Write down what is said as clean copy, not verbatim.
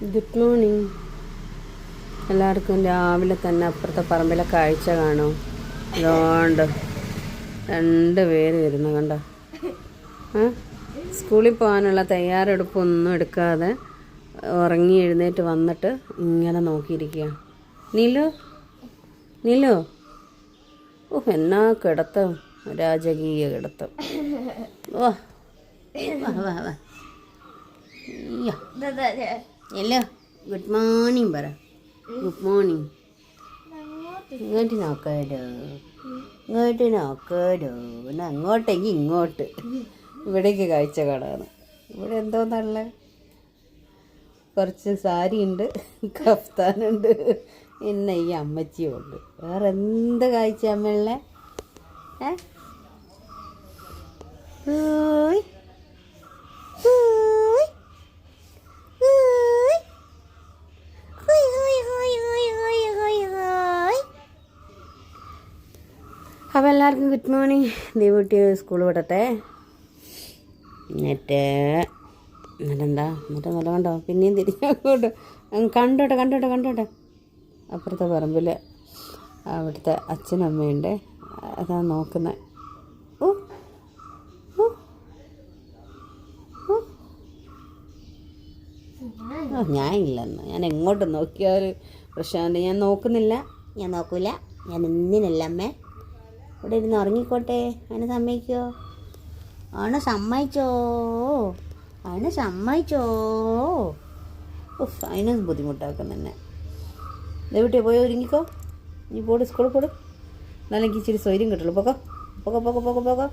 Good morning. എല്ലാവർക്കും രാവിലെ തന്നെ അപ്പുറത്തെ പറമ്പിലെ കാഴ്ച കാണും. അതുകൊണ്ട് 2 പേര് വരുന്നു കണ്ടോ. സ്കൂളിൽ പോകാനുള്ള തയ്യാറെടുപ്പൊന്നും എടുക്കാതെ ഉറങ്ങി എഴുന്നേറ്റ് വന്നിട്ട് ഇങ്ങനെ നോക്കിയിരിക്കുക. നീലു എന്നാ കിടത്തം, രാജകീയ കിടത്തം. വാ വാ വാ. ഹലോ, ഗുഡ് മോർണിംഗ് പറ. Good morning. ഇങ്ങോട്ട് നോക്കാരോ, അങ്ങോട്ടെങ്കിൽ ഇങ്ങോട്ട്. ഇവിടേക്ക് കാഴ്ച കാണാണ്. ഇവിടെ എന്തോന്നല്ല, കുറച്ച് സാരിയുണ്ട്, കഫ്താനുണ്ട്, പിന്നെ ഈ അമ്മച്ചിയും ഉണ്ട്. വേറെ എന്ത് കാഴ്ച അമ്മയുള്ളേ? അപ്പോൾ എല്ലാവർക്കും ഗുഡ് മോർണിംഗ്. ദീപുട്ടി സ്കൂൾ വിടട്ടെ. എന്നിട്ടെന്താ നല്ല കണ്ടോ, പിന്നെയും തിരിഞ്ഞങ്ങോട്ട് കണ്ടോട്ടെ. അപ്പുറത്തെ പറമ്പിൽ അവിടുത്തെ അച്ഛനും അമ്മയുണ്ട്, അതാ നോക്കുന്നത്. ഞാൻ ഇല്ലെന്ന്, ഞാൻ എങ്ങോട്ട് നോക്കിയാൽ പ്രശ്നമുണ്ട്. ഞാൻ നോക്കൂല, ഞാൻ എന്തിനല്ല അമ്മേ. ഇവിടെ ഇരുന്ന് ഉറങ്ങിക്കോട്ടെ. അതിന് സമ്മതിക്കോ? സമ്മതിച്ചോ? അതിന് ബുദ്ധിമുട്ടാക്കും തന്നെ. ദയവിട്ട് പോയി ഒരുങ്ങിക്കോ. നീ സ്കൂളിൽ പോട്. എന്നാലും എനിക്ക് ഇച്ചിരി സ്വൈര്യം കിട്ടുള്ളൂ. പോക്കോ.